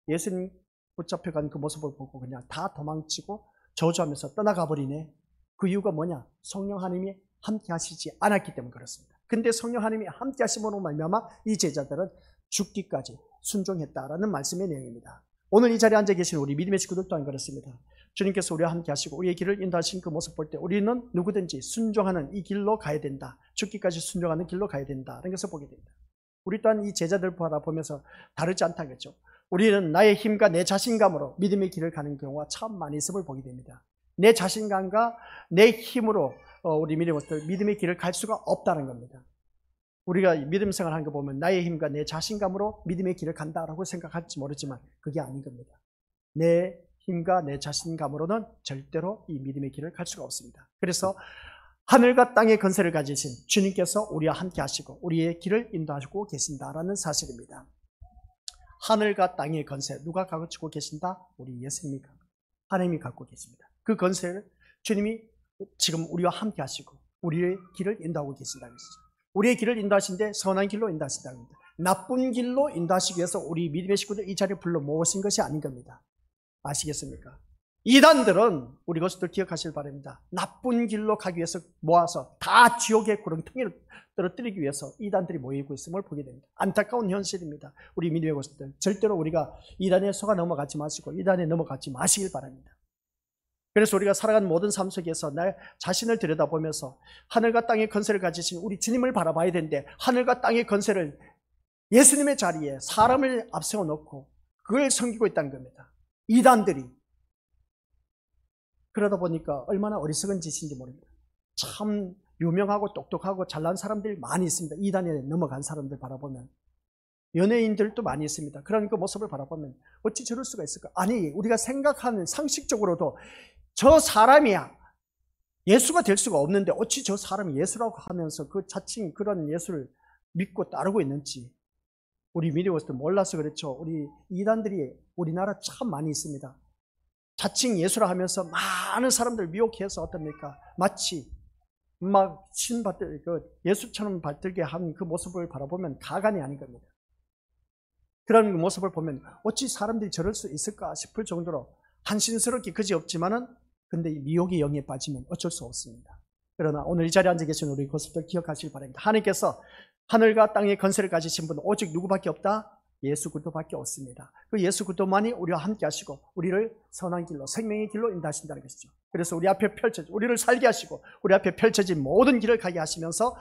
예수님 붙잡혀 간 그 모습을 보고 그냥 다 도망치고 저주하면서 떠나가 버리네. 그 이유가 뭐냐? 성령 하나님이 함께 하시지 않았기 때문에 그렇습니다. 근데 성령 하나님이 함께 하심으로 말미암아 이 제자들은 죽기까지 순종했다라는 말씀의 내용입니다. 오늘 이 자리에 앉아 계신 우리 믿음의 식구들 또한 그렇습니다. 주님께서 우리와 함께 하시고 우리의 길을 인도하신 그 모습 볼 때 우리는 누구든지 순종하는 이 길로 가야 된다. 죽기까지 순종하는 길로 가야 된다라는 것을 보게 됩니다. 우리 또한 이 제자들 바라보면서 다르지 않다겠죠. 우리는 나의 힘과 내 자신감으로 믿음의 길을 가는 경우가 참 많이 있음을 보게 됩니다. 내 자신감과 내 힘으로 우리 믿음의 길을 갈 수가 없다는 겁니다. 우리가 믿음 생활하는 거 보면 나의 힘과 내 자신감으로 믿음의 길을 간다라고 생각할지 모르지만 그게 아닌 겁니다. 내 힘과 내 자신감으로는 절대로 이 믿음의 길을 갈 수가 없습니다. 그래서 하늘과 땅의 권세를 가지신 주님께서 우리와 함께 하시고 우리의 길을 인도하시고 계신다라는 사실입니다. 하늘과 땅의 권세, 누가 가지고 계신다? 우리 예수님이 하나님이 갖고 계십니다. 그 권세를 주님이 지금 우리와 함께 하시고 우리의 길을 인도하고 계신다는 것이죠. 우리의 길을 인도하신데 선한 길로 인도하신다는 겁니다. 나쁜 길로 인도하시기 위해서 우리 믿음의 식구들 이 자리에 불러 모으신 것이 아닌 겁니다. 아시겠습니까? 이단들은 우리 것들 기억하실 바랍니다. 나쁜 길로 가기 위해서 모아서 다 지옥의 구렁텅이를 떨어뜨리기 위해서 이단들이 모이고 있음을 보게 됩니다. 안타까운 현실입니다. 우리 믿음의 것들 절대로 우리가 이단에 속아 넘어가지 마시고 이단에 넘어가지 마시길 바랍니다. 그래서 우리가 살아가는 모든 삶 속에서 나 자신을 들여다보면서 하늘과 땅의 권세를 가지신 우리 주님을 바라봐야 되는데, 하늘과 땅의 권세를 예수님의 자리에 사람을 앞세워 놓고 그걸 섬기고 있다는 겁니다. 이단들이. 그러다 보니까 얼마나 어리석은 짓인지 모릅니다. 참 유명하고 똑똑하고 잘난 사람들이 많이 있습니다. 이단에 넘어간 사람들 바라보면. 연예인들도 많이 있습니다. 그런 그 모습을 바라보면 어찌 저럴 수가 있을까? 아니, 우리가 생각하는 상식적으로도 저 사람이야 예수가 될 수가 없는데 어찌 저 사람이 예수라고 하면서 그 자칭 그런 예수를 믿고 따르고 있는지 우리 미래에서도 몰라서 그렇죠. 우리 이단들이 우리나라 참 많이 있습니다. 자칭 예수라 하면서 많은 사람들 미혹해서 어떻습니까? 마치 막 신받들 예수처럼 받들게 한 그 모습을 바라보면 가관이 아닌 겁니다. 그런 모습을 보면 어찌 사람들이 저럴 수 있을까 싶을 정도로 한신스럽게 그지없지만은 근데 미혹의 영에 빠지면 어쩔 수 없습니다. 그러나 오늘 이 자리에 앉아 계신 우리 고수들 기억하시길 바랍니다. 하나님께서 하늘과 땅의 권세를 가지신 분은 오직 누구밖에 없다? 예수 그리스도밖에 없습니다. 그 예수 그리스도만이 우리와 함께 하시고 우리를 선한 길로 생명의 길로 인도하신다는 것이죠. 그래서 우리 앞에 우리를 살게 하시고 우리 앞에 펼쳐진 모든 길을 가게 하시면서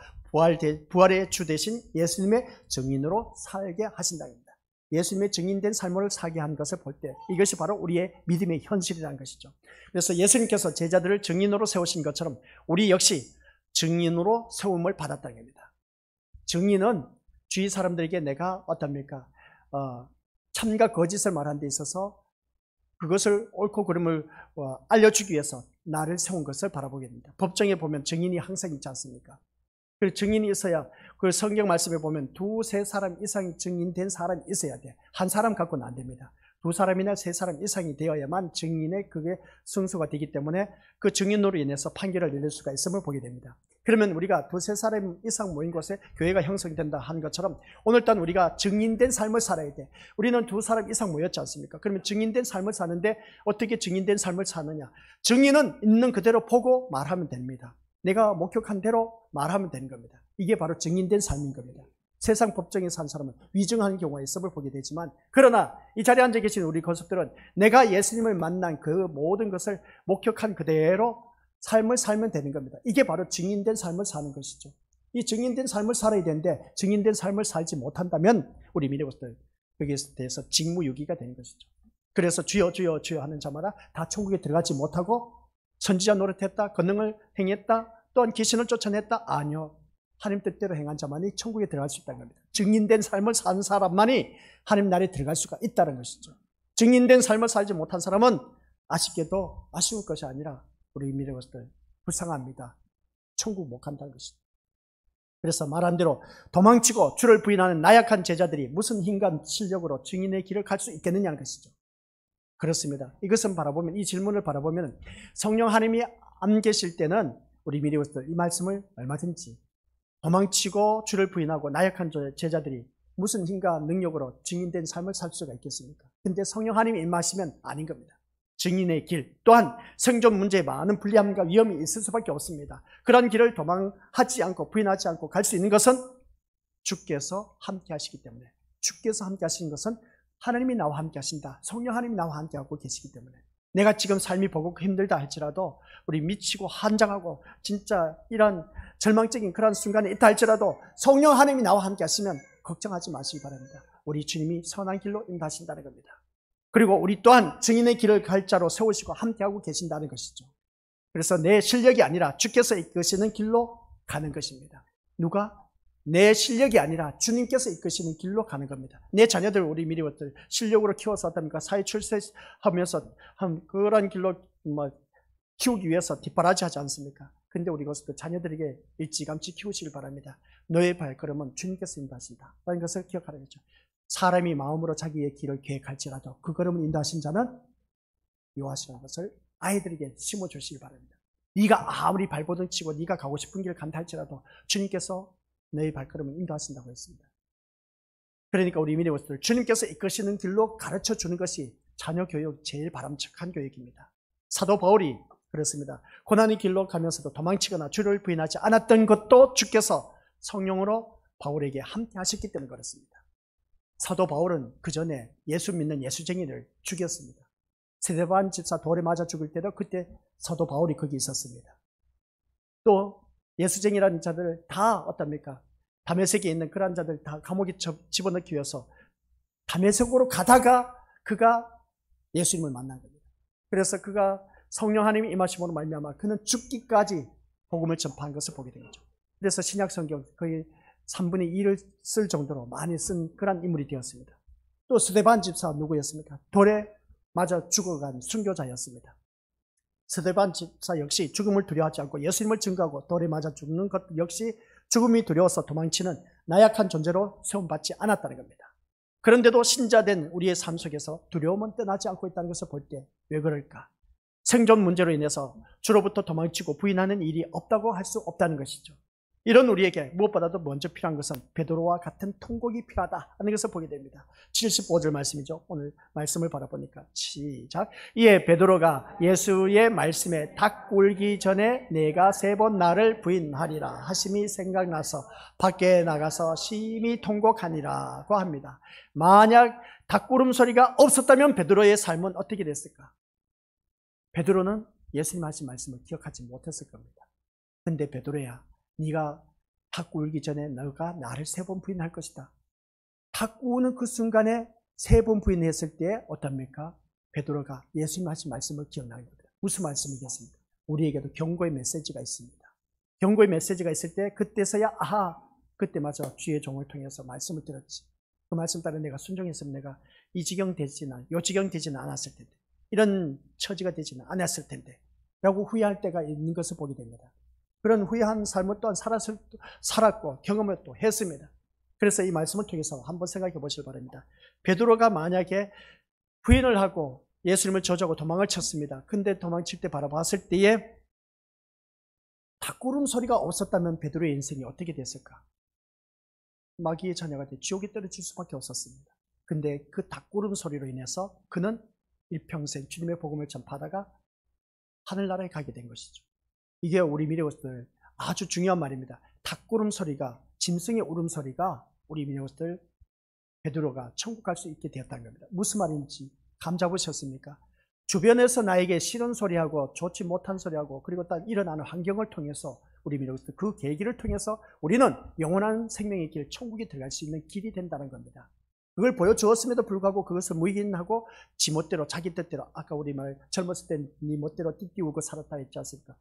부활의 주 대신 예수님의 증인으로 살게 하신다는 겁니다. 예수님의 증인된 삶을 살게 한 것을 볼 때 이것이 바로 우리의 믿음의 현실이라는 것이죠. 그래서 예수님께서 제자들을 증인으로 세우신 것처럼 우리 역시 증인으로 세움을 받았다는 겁니다. 증인은 주위 사람들에게 내가 어떻습니까? 참과 거짓을 말하는 데 있어서 그것을 옳고 그름을 알려주기 위해서 나를 세운 것을 바라보게 됩니다. 법정에 보면 증인이 항상 있지 않습니까? 그 증인이 있어야 그 성경 말씀에 보면 두세 사람 이상이 증인된 사람이 있어야 돼. 한 사람 갖고는 안 됩니다. 두 사람이나 세 사람 이상이 되어야만 증인의 그게 승수가 되기 때문에 그 증인으로 인해서 판결을 내릴 수가 있음을 보게 됩니다. 그러면 우리가 두세 사람 이상 모인 곳에 교회가 형성된다 한 것처럼 오늘따라 우리가 증인된 삶을 살아야 돼. 우리는 두 사람 이상 모였지 않습니까? 그러면 증인된 삶을 사는데 어떻게 증인된 삶을 사느냐? 증인은 있는 그대로 보고 말하면 됩니다. 내가 목격한 대로 말하면 되는 겁니다. 이게 바로 증인된 삶인 겁니다. 세상 법정에 산 사람은 위증하는 경우가 있음을 보게 되지만, 그러나 이 자리에 앉아 계신 우리 권속들은 내가 예수님을 만난 그 모든 것을 목격한 그대로 삶을 살면 되는 겁니다. 이게 바로 증인된 삶을 사는 것이죠. 이 증인된 삶을 살아야 되는데 증인된 삶을 살지 못한다면 우리 미래고스들 여기에 대해서 직무유기가 되는 것이죠. 그래서 주여 주여 주여 하는 자마다 다 천국에 들어가지 못하고 선지자 노릇했다, 권능을 행했다, 또한 귀신을 쫓아냈다? 아니요. 하나님 뜻대로 행한 자만이 천국에 들어갈 수 있다는 겁니다. 증인된 삶을 사는 사람만이 하나님 나라에 들어갈 수가 있다는 것이죠. 증인된 삶을 살지 못한 사람은 아쉽게도 아쉬울 것이 아니라 우리 미래것들 불쌍합니다. 천국 못 간다는 것이죠. 그래서 말한 대로 도망치고 주를 부인하는 나약한 제자들이 무슨 힘과 실력으로 증인의 길을 갈 수 있겠느냐는 것이죠. 그렇습니다. 이것은 바라보면, 이 질문을 바라보면 성령 하나님이 안 계실 때는 우리 미래것들 이 말씀을 얼마든지 도망치고 주를 부인하고 나약한 제자들이 무슨 힘과 능력으로 증인된 삶을 살 수가 있겠습니까? 근데 성령 하나님이 임하시면 아닌 겁니다. 증인의 길 또한 생존 문제에 많은 불리함과 위험이 있을 수밖에 없습니다. 그런 길을 도망하지 않고 부인하지 않고 갈 수 있는 것은 주께서 함께 하시기 때문에, 주께서 함께 하시는 것은 하나님이 나와 함께 하신다. 성령 하나님이 나와 함께 하고 계시기 때문에 내가 지금 삶이 버겁고 힘들다 할지라도 우리 미치고 한장하고 진짜 이런 절망적인 그런 순간에 있다 할지라도 성령 하나님이 나와 함께 하시면 걱정하지 마시기 바랍니다. 우리 주님이 선한 길로 인도하신다는 겁니다. 그리고 우리 또한 증인의 길을 갈 자로 세우시고 함께하고 계신다는 것이죠. 그래서 내 실력이 아니라 주께서 이끄시는 길로 가는 것입니다. 누가? 내 실력이 아니라 주님께서 이끄시는 길로 가는 겁니다. 내 자녀들, 우리 미래것들 실력으로 키워서 어떻습니까? 사회 출세하면서 그런 길로 키우기 위해서 뒷바라지 하지 않습니까? 근데 우리 것도 자녀들에게 일찌감치 키우시길 바랍니다. 너의 발걸음은 주님께서 인도하신다 라는 것을 기억하는 거죠. 사람이 마음으로 자기의 길을 계획할지라도 그 걸음을 인도하신 자는 여호와시라는 것을 아이들에게 심어주시기 바랍니다. 네가 아무리 발버둥 치고 네가 가고 싶은 길을 간다 할지라도 주님께서 너의 발걸음을 인도하신다고 했습니다. 그러니까 우리 미래 것들 주님께서 이끄시는 길로 가르쳐주는 것이 자녀 교육 제일 바람직한 교육입니다. 사도 바울이 그렇습니다. 고난의 길로 가면서도 도망치거나 주를 부인하지 않았던 것도 주께서 성령으로 바울에게 함께 하셨기 때문에 그렇습니다. 사도 바울은 그 전에 예수 믿는 예수쟁이를 죽였습니다. 스데반 집사 돌에 맞아 죽을 때도 그때 사도 바울이 거기 있었습니다. 또 예수쟁이라는 자들 다 어떻습니까? 다메섹에 있는 그런 자들 다 감옥에 집어넣기 위해서 다메섹으로 가다가 그가 예수님을 만난 겁니다. 그래서 그가 성령 하나님이 임하심으로 말미암아 그는 죽기까지 복음을 전파한 것을 보게 된 거죠. 그래서 신약 성경 거의 3분의 2를 쓸 정도로 많이 쓴 그런 인물이 되었습니다. 또 스데반 집사 누구였습니까? 돌에 맞아 죽어간 순교자였습니다. 스데반 집사 역시 죽음을 두려워하지 않고 예수님을 증거하고 돌에 맞아 죽는 것 역시 죽음이 두려워서 도망치는 나약한 존재로 세움받지 않았다는 겁니다. 그런데도 신자된 우리의 삶 속에서 두려움은 떠나지 않고 있다는 것을 볼 때 왜 그럴까? 생존 문제로 인해서 주로부터 도망치고 부인하는 일이 없다고 할 수 없다는 것이죠. 이런 우리에게 무엇보다도 먼저 필요한 것은 베드로와 같은 통곡이 필요하다 하는 것을 보게 됩니다. 75절 말씀이죠. 오늘 말씀을 바라보니까 시작. 이에 베드로가 예수의 말씀에 닭 굴기 전에 내가 3번 나를 부인하리라 하심이 생각나서 밖에 나가서 심히 통곡하니라고 합니다. 만약 닭구름 소리가 없었다면 베드로의 삶은 어떻게 됐을까? 베드로는 예수님 하신 말씀을 기억하지 못했을 겁니다. 근데 베드로야, 네가 닭 구우기 전에 너가 나를 3번 부인할 것이다. 닭 구우는 그 순간에 3번 부인했을 때 어떻습니까? 베드로가 예수님 하신 말씀을 기억나는 겁니다. 무슨 말씀이겠습니까? 우리에게도 경고의 메시지가 있습니다. 경고의 메시지가 있을 때 그때서야 아하, 그때 맞아 주의 종을 통해서 말씀을 들었지. 그 말씀 따라 내가 순종했으면 내가 이 지경 되지는 요 지경 되지는 않았을 텐데, 이런 처지가 되지는 않았을 텐데 라고 후회할 때가 있는 것을 보게 됩니다. 그런 후회한 삶을 또한 살았고 경험을 또 했습니다. 그래서 이 말씀을 통해서 한번 생각해 보시기 바랍니다. 베드로가 만약에 부인을 하고 예수님을 저주하고 도망을 쳤습니다. 근데 도망칠 때 바라봤을 때에 닭구름 소리가 없었다면 베드로의 인생이 어떻게 됐을까? 마귀의 자녀가 돼 지옥에 떨어질 수밖에 없었습니다. 근데 그 닭구름 소리로 인해서 그는 일평생 주님의 복음을 전파하다가 하늘나라에 가게 된 것이죠. 이게 우리 미래고스들 아주 중요한 말입니다. 닭구름 소리가, 짐승의 울음소리가 우리 미래고스들 베드로가 천국 갈 수 있게 되었다는 겁니다. 무슨 말인지 감 잡으셨습니까? 주변에서 나에게 싫은 소리하고 좋지 못한 소리하고 그리고 딱 일어나는 환경을 통해서 우리 미래고스들 그 계기를 통해서 우리는 영원한 생명의 길, 천국에 들어갈 수 있는 길이 된다는 겁니다. 그걸 보여주었음에도 불구하고 그것을 무익인하고 지 멋대로 자기 뜻대로, 아까 우리 말 젊었을 때 네 멋대로 띠띠우고 살았다 했지 않습니까?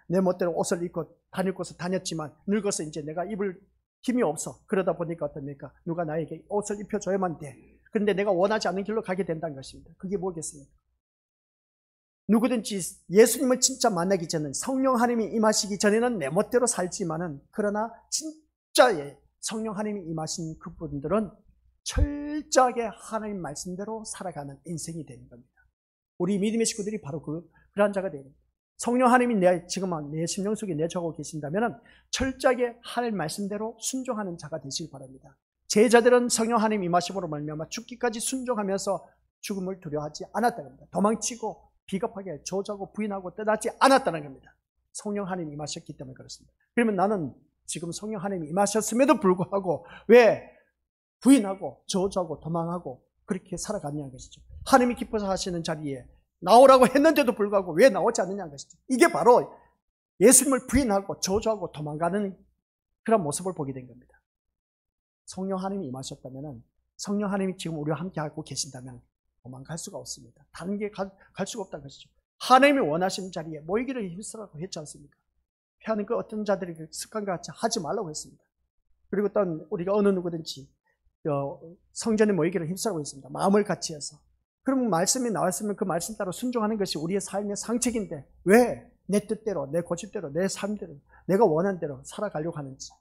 내 멋대로 옷을 입고 다닐 곳을 다녔지만 늙어서 이제 내가 입을 힘이 없어. 그러다 보니까 어떻습니까? 누가 나에게 옷을 입혀줘야만 돼. 그런데 내가 원하지 않는 길로 가게 된다는 것입니다. 그게 뭐겠습니까? 누구든지 예수님을 진짜 만나기 전에 성령 하나님이 임하시기 전에는 내 멋대로 살지만은, 그러나 진짜의 성령 하나님이 임하신 그분들은 철저하게 하나님 말씀대로 살아가는 인생이 되는 겁니다. 우리 믿음의 식구들이 바로 그러한 자가 되는 겁니다. 성령 하나님이 지금 내 심령 속에 내주하고 계신다면 철저하게 하나님 말씀대로 순종하는 자가 되시길 바랍니다. 제자들은 성령 하나님 임하심으로 말미암아 죽기까지 순종하면서 죽음을 두려워하지 않았다는 겁니다. 도망치고 비겁하게 저주하고 부인하고 떠나지 않았다는 겁니다. 성령 하나님 임하셨기 때문에 그렇습니다. 그러면 나는 지금 성령 하나님 임하셨음에도 불구하고 왜 부인하고 저주하고 도망하고 그렇게 살아갔냐는 것이죠. 하나님이 기뻐서 하시는 자리에 나오라고 했는데도 불구하고 왜 나오지 않느냐는 것이죠. 이게 바로 예수님을 부인하고 저주하고 도망가는 그런 모습을 보게 된 겁니다. 성령 하나님이 임하셨다면, 성령 하나님이 지금 우리와 함께 하고 계신다면 도망갈 수가 없습니다. 다른 게 갈 수가 없다는 것이죠. 하나님이 원하시는 자리에 모이기를 힘쓰라고 했지 않습니까? 피하는 그 어떤 자들이 습관과 같이 하지 말라고 했습니다. 그리고 또 우리가 어느 누구든지 성전에 모이기를 힘쓰라고 했습니다. 마음을 같이 해서. 그럼 말씀이 나왔으면 그 말씀 따라 순종하는 것이 우리의 삶의 상책인데 왜 내 뜻대로, 내 고집대로, 내 삶대로, 내가 원하는 대로 살아가려고 하는지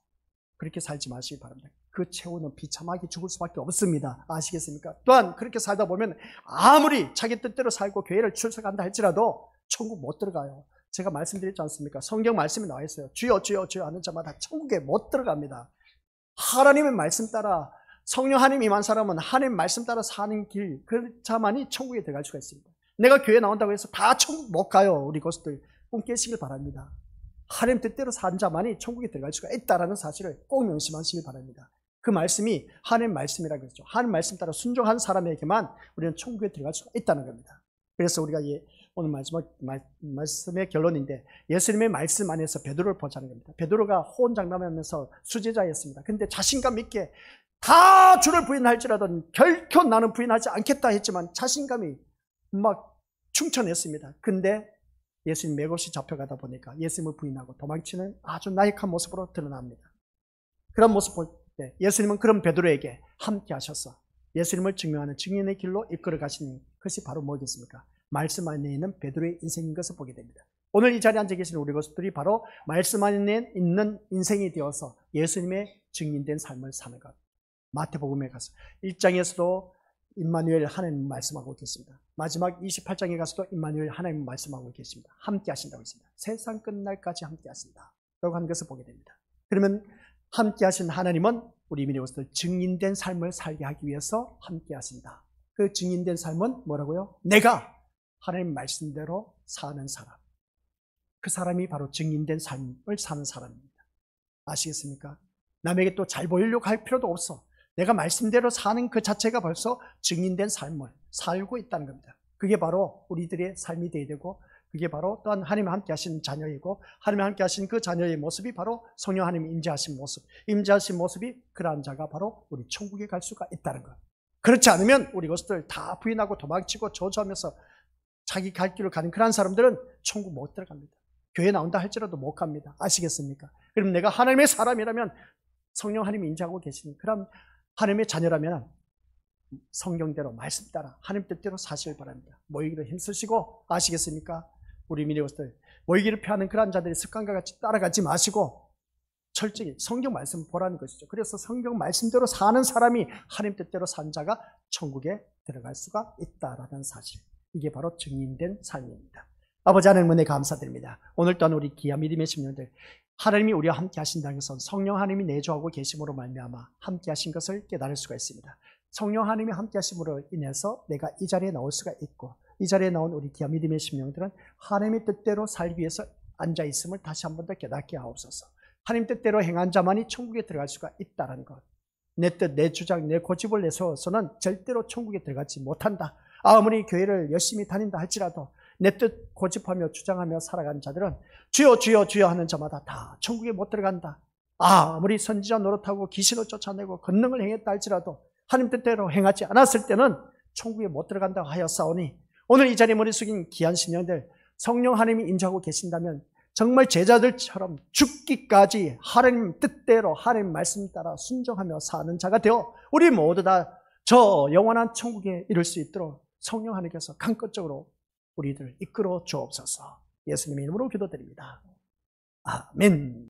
그렇게 살지 마시기 바랍니다. 그 최후는 비참하게 죽을 수밖에 없습니다. 아시겠습니까? 또한 그렇게 살다 보면 아무리 자기 뜻대로 살고 교회를 출석한다 할지라도 천국 못 들어가요. 제가 말씀드렸지 않습니까? 성경 말씀이 나와 있어요. 주여 주여 주여 하는 자마다 천국에 못 들어갑니다. 하나님의 말씀 따라, 성령 하나님 임한 사람은 하나님 말씀 따라 사는 길, 그 자만이 천국에 들어갈 수가 있습니다. 내가 교회 나온다고 해서 다 천국 못 가요. 우리 고수들 꿈 깨시길 바랍니다. 하나님 뜻대로 산 자만이 천국에 들어갈 수가 있다는 사실을 꼭 명심하시길 바랍니다. 그 말씀이 하나님 말씀이라고 했죠. 하나님 말씀 따라 순종한 사람에게만 우리는 천국에 들어갈 수가 있다는 겁니다. 그래서 우리가 오늘 마지막 말씀의 결론인데 예수님의 말씀 안에서 베드로를 보자는 겁니다. 베드로가 호언장담하면서 수제자였습니다. 근데 자신감 있게 다 주를 부인할지라도 결코 나는 부인하지 않겠다 했지만 자신감이 막 충천했습니다. 근데 예수님 맥없이 잡혀가다 보니까 예수님을 부인하고 도망치는 아주 나약한 모습으로 드러납니다. 그런 모습 볼 때 예수님은 그런 베드로에게 함께 하셔서 예수님을 증명하는 증인의 길로 이끌어 가시는 것이 바로 뭐겠습니까? 말씀 안에 있는 베드로의 인생인 것을 보게 됩니다. 오늘 이 자리에 앉아 계시는 우리 것들이 바로 말씀 안에 있는 인생이 되어서 예수님의 증인된 삶을 사는 것. 마태복음에 가서 1장에서도 임마누엘 하나님 말씀하고 계십니다. 마지막 28장에 가서도 임마누엘 하나님 말씀하고 계십니다. 함께 하신다고 했습니다. 세상 끝날까지 함께 하신다 라고 하는 것을 보게 됩니다. 그러면 함께 하신 하나님은 우리 믿음의 것들 증인된 삶을 살게 하기 위해서 함께 하신다. 그 증인된 삶은 뭐라고요? 내가 하나님 말씀대로 사는 사람. 그 사람이 바로 증인된 삶을 사는 사람입니다. 아시겠습니까? 남에게 또 잘 보이려고 할 필요도 없어. 내가 말씀대로 사는 그 자체가 벌써 증인된 삶을 살고 있다는 겁니다. 그게 바로 우리들의 삶이 되어야 되고 그게 바로 또한 하나님 함께 하신 자녀이고 하나님 함께 하신 그 자녀의 모습이 바로 성령 하나님이 임재하신 모습. 임재하신 모습이 그러한 자가 바로 우리 천국에 갈 수가 있다는 것. 그렇지 않으면 우리 것들 다 부인하고 도망치고 저주하면서 자기 갈 길을 가는 그런 사람들은 천국 못 들어갑니다. 교회 나온다 할지라도 못 갑니다. 아시겠습니까? 그럼 내가 하나님의 사람이라면 성령 하나님이 임재하고 계시니 그럼 하나님의 자녀라면 성경대로 말씀 따라 하나님 뜻대로 사시길 바랍니다. 모이기를 힘쓰시고 아시겠습니까? 우리 믿음들 모이기를 피하는 그런 자들의 습관과 같이 따라가지 마시고 철저히 성경 말씀 보라는 것이죠. 그래서 성경 말씀대로 사는 사람이 하나님 뜻대로 산 자가 천국에 들어갈 수가 있다라는 사실. 이게 바로 증인된 삶입니다. 아버지 하나님 은혜 감사드립니다. 오늘 또한 우리 귀한 믿음의 심령들 하나님이 우리와 함께 하신다는 것은 성령 하나님이 내주하고 계심으로 말미암아 함께 하신 것을 깨달을 수가 있습니다. 성령 하나님이 함께 하심으로 인해서 내가 이 자리에 나올 수가 있고 이 자리에 나온 우리 귀한 믿음의 심령들은 하나님의 뜻대로 살기 위해서 앉아있음을 다시 한 번 더 깨닫게 하옵소서. 하나님 뜻대로 행한 자만이 천국에 들어갈 수가 있다는 것. 내 뜻, 내 주장, 내 고집을 내세워서는 절대로 천국에 들어가지 못한다. 아무리 교회를 열심히 다닌다 할지라도 내 뜻 고집하며 주장하며 살아가는 자들은 주여 주여 주여 하는 자마다 다 천국에 못 들어간다. 아무리 선지자 노릇하고 귀신을 쫓아내고 권능을 행했다 할지라도 하나님 뜻대로 행하지 않았을 때는 천국에 못 들어간다고 하였사오니 오늘 이 자리에 머리 숙인 귀한 신령들 성령 하나님이 임재하고 계신다면 정말 제자들처럼 죽기까지 하나님 뜻대로 하나님 말씀 따라 순종하며 사는 자가 되어 우리 모두 다 저 영원한 천국에 이룰 수 있도록 성령 하나님께서 강권적으로 우리들 이끌어 주옵소서. 예수님의 이름으로 기도드립니다. 아멘.